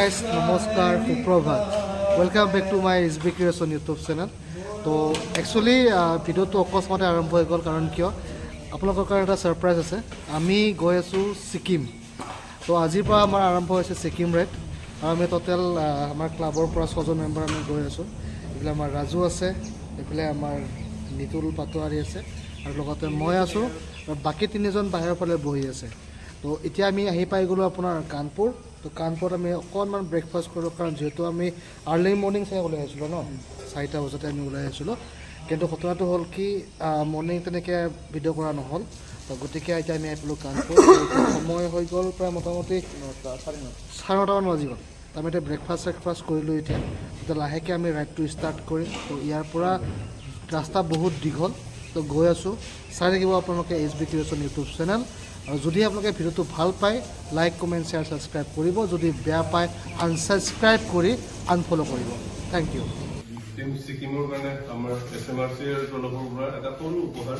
guys, নমস্কাৰ সুপ্ৰভাত welcome back to my SB Creation YouTube channel তো একচুৱেলি ভিডিঅ'টো অকস্মাতে আৰম্ভ হৈ গ'ল কাৰণ কিয় আপোনালোকৰ কাৰণে এটা ছাৰপ্ৰাইজ আছে আমি গৈ আছোঁ ছিকিম তো আজিৰ পৰা আমাৰ আৰম্ভ হৈছে ছিকিম ৰাইড আৰু আমি টোটেল আমাৰ ক্লাবৰ পৰা 6জন মেম্বাৰ আমি গৈ আছোঁ এইফালে আমাৰ ৰাজু আছে এইফালে আমাৰ নিতুল পাটোৱাৰী আছে আৰু লগতে মই আছোঁ আৰু বাকী 3জন বাহিৰৰ ফালে বহি আছে তো এতিয়া আমি আহি পাই গ'লোঁ আপোনাৰ কানপুৰ তো কানপুৰত আমি অকণমান ব্ৰেকফাষ্ট কৰোঁ কাৰণ যিহেতু আমি আৰ্লি মৰ্ণিং চাই ওলাই আহিছিলোঁ ন 4টা বজাতে আমি ওলাই আহিছিলোঁ কিন্তু ঘটনাটো হ'ল কি মৰ্ণিং তেনেকৈ ভিডিঅ' কৰা নহ'ল তো গতিকে এতিয়া আমি আহি পালোঁ কানপুৰ সময় হৈ গ'ল প্ৰায় মোটামুটি 9:30মান বাজি গ'ল আমি এতিয়া ব্ৰেকফাষ্ট কৰিলোঁ এতিয়া লাহেকৈ আমি ৰাইডটো ষ্টাৰ্ট কৰিম তো ইয়াৰ পৰা ৰাস্তা বহুত দীঘল তো গৈ আছোঁ চাই থাকিব আপোনালোকে SB Creation ইউটিউব চেনেল আৰু যদি আপোনালোকে ভিডিঅ'টো ভাল পায় লাইক কমেণ্ট শ্বেয়াৰ ছাবস্ক্ৰাইব কৰিব যদি বেয়া পায় আনছাবস্ক্ৰাইব কৰি আনফল' কৰিব থেংক ইউ টিম ছিকিমৰ কাৰণে আমাৰ SMRCৰ তৰফৰ পৰা এটা সৰু উপহাৰ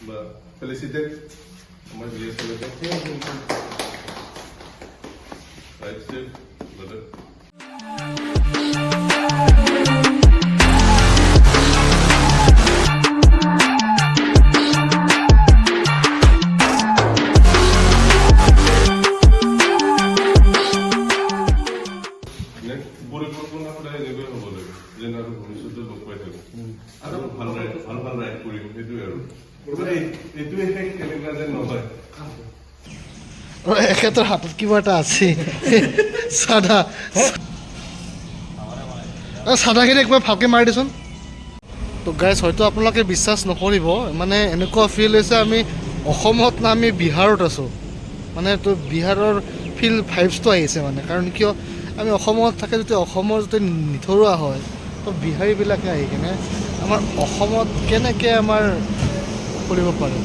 বা ফেলিচিটেট আমাৰ BSLকে ৰাইট ষ্টেপ ব্ৰাদাৰ পৰিকল্পনা সদায় এনেকৈ হ'ব লাগে যেন আৰু ভৱিষ্যতে লগ পাই থাকোঁ আৰু ভাল ৰাইড কৰিম সেইটোৱে আৰু এইটোৱে কেনেকুৱা যেন নহয় এখেতৰ হাতত কিবা এটা আছে চাদাখিনি একবাৰ ভালকৈ মাৰি দিচোন তো গাইজ হয়তো আপোনালোকে বিশ্বাস নকৰিব মানে এনেকুৱা ফিল হৈছে আমি অসমত না আমি বিহাৰত আছোঁ মানে তো বিহাৰৰ ফিল ভাইবছটো আহিছে মানে কাৰণ কিয় আমি অসমত থাকে যদি অসমৰ যদি নিথৰুৱা হয় তো বিহাৰীবিলাকে আহি কিনে আমাৰ অসমত কেনেকৈ আমাৰ কৰিব পাৰে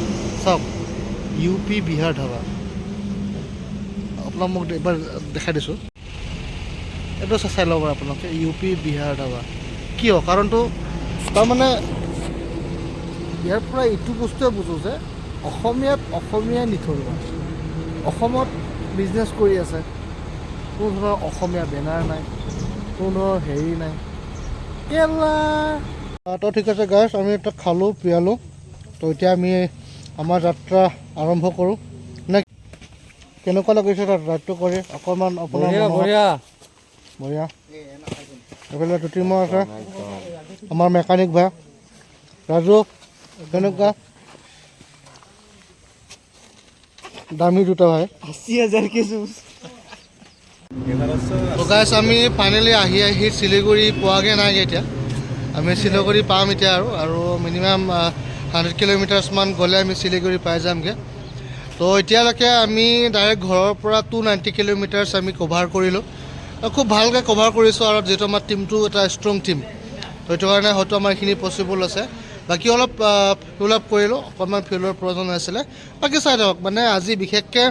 চাওক UP বিহাৰ ধাবা আপোনাক মোক এবাৰ দেখাই দিছোঁ এইটো চাই ল'ব পাৰে আপোনালোকে UP বিহাৰ ধাবা কিয় কাৰণটো তাৰমানে ইয়াৰ পৰা এইটো বস্তুৱে বুজোঁ যে অসমীয়াই নিথৰুৱা অসমত বিজনেছ কৰি আছে কোনো ধৰণৰ অসমীয়া বেনাৰ নাই কোনো ধৰণৰ হেৰি নাই কেলা তো ঠিক আছে গাইছ আমি এটা খালোঁ পিয়ালোঁ তো এতিয়া আমি আমাৰ যাত্ৰা আৰম্ভ কৰোঁ নে কেনেকুৱা লাগিছে তাত ৰাইডটো কৰি অকণমান আপোনাৰ বঢ়িয়া এইফালে দুটিমো আছে আমাৰ মেকানিক ভাই ৰাজু কেনেকুৱা দামী দুটা ভাই 80,000 के জুচ তো গাইছ আমি ফাইনেলি আহি শিলিগুৰি পোৱাগৈ নাইগৈ এতিয়া আমি শিলিগুৰি পাম এতিয়া আৰু মিনিমাম 100 কিলোমিটাৰ্ছমান গ'লে আমি শিলিগুৰি পাই যামগৈ তো এতিয়ালৈকে আমি ডাইৰেক্ট ঘৰৰ পৰা 290 কিলোমিটাৰ্ছ আমি কভাৰ কৰিলোঁ খুব ভালকৈ কভাৰ কৰিছোঁ আৰু যিহেতু আমাৰ টিমটো এটা ষ্ট্ৰং টিম তো সেইটো কাৰণে হয়তো আমাৰ এইখিনি পচিবল আছে বাকী অলপ ফিল আপ কৰিলোঁ অকণমান ফিউলৰ প্ৰয়োজন হৈছিলে বাকী চাই থাকক মানে আজি বিশেষকৈ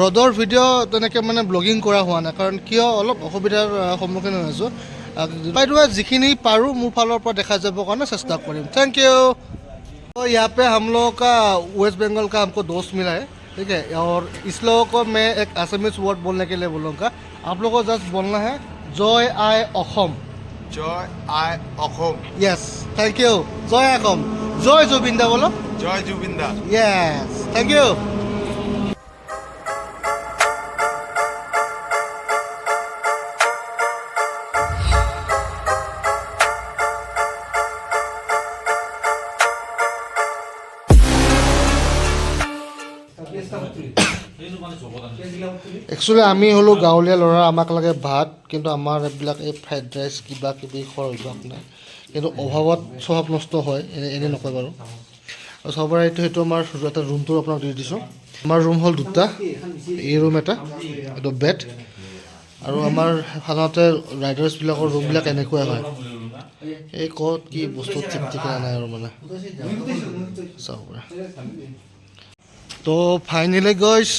ৰ'দৰ ভিডিঅ' তেনেকৈ মানে ব্লগিং কৰা হোৱা নাই কাৰণ কিয় অলপ অসুবিধাৰ সন্মুখীন হৈ আছোঁ বাইদেউ যিখিনি পাৰোঁ মোৰ ফালৰ পৰা দেখা যাবৰ কাৰণে চেষ্টা কৰিম থেংক ইউ तो यहाँ पे हम लोग का वेस्ट बंगाल का हमको दोस्त मिला है ठीक है और इस लोगों को मैं एक असमीज वर्ड बोलने के लिए बोलूँगा आप लोगों को जस्ट बोलना है जय आय অসম জয় আই অসম यस थैंक यू जय आय অসম जय जुबिंदा बोलो জয় জুবিন্দা यस थैंक यू একচুৱেলি আমি হ'লোঁ গাঁৱলীয়া ল'ৰা আমাক লাগে ভাত কিন্তু আমাৰ এইবিলাক এই ফ্ৰাইড ৰাইচ কিবা কিবি খোৱাৰ অভ্যাস নাই কিন্তু অভাৱত স্বভাৱ নষ্ট হয় এনেই নকয় বাৰু আৰু চবৰে সেইটো আমাৰ এটা ৰুমটো আপোনাক দি দিছোঁ আমাৰ ৰুম হ'ল দুটা এই ৰুম এটা এইটো বেড আৰু আমাৰ সাধাৰণতে ৰাইডাৰ্ছবিলাকৰ ৰুমবিলাক এনেকুৱাই হয় এই ক'ত কি বস্তু ঠিক ঠিকনা নাই আৰু মানে চাব পৰা তো ফাইনেলি গৈছ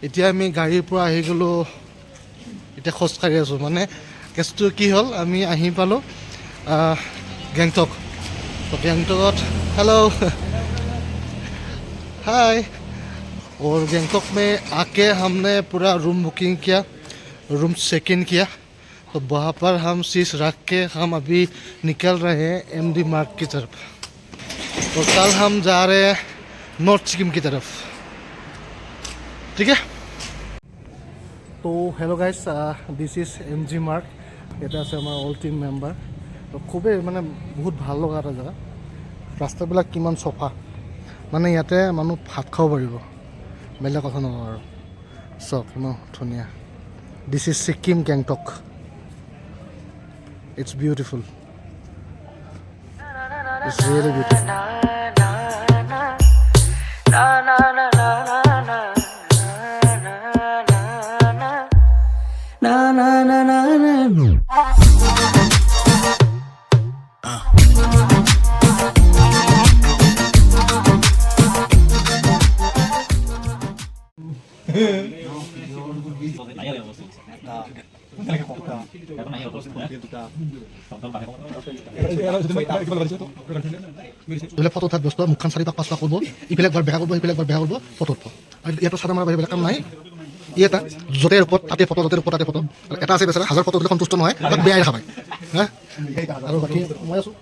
এতিয়া আমি গাড়ীৰ পৰা আহি গ'লোঁ এতিয়া খোজকাঢ়ি আছোঁ মানে কেছটো কি হ'ল আমি আহি পালোঁ গেংটক তো গেংটকত হেল্ল' हाय और गैंगटॉक में आके हमने पूरा रूम बुकिंग किया रूम चेक इन किया तो वहाँ पर हम शीश रख के हम अभी निकल रहे हैं एमडी मार्ग की तरफ। तो कल हम जा रहे हैं नॉर्थ सिक्किम की तरफ, ठीक है। तो hello guys, this is MG मार्ग। এটা আছে আমাৰ অল টিম মেম্বাৰ। তো খুবেই মানে বহুত ভাল লগা এটা জেগা। ৰাস্তাবিলাক কিমান চফা, মানে ইয়াতে মানুহ ভাত খাব পাৰিব, বেলেগ কথা নকওঁ আৰু। চব কিমান ধুনীয়া। This is Sikkim Gangtok. It's beautiful, it's really beautiful. এইবিলাক ফটো উঠাত ব্যস্ত, মুখখন 4-5 পাক কৰিব, ইফালে একবাৰ বেয়া কৰিব, সিফালে একবাৰ বেয়া কৰিব, ফটো উঠব। আৰু ইয়াতো চাদা মাৰা বেলেগ কাম নাই। ই এটা য'তে ওপৰত তাতে ফটো, য'তে ওপৰত তাতে ফটো। এটা আছে বেচাৰা 1000 ফটো উঠিলে সন্তুষ্ট নহয়, তাক বেয়াই দেখা পায়। হা, আৰু বাকী মই আছোঁ।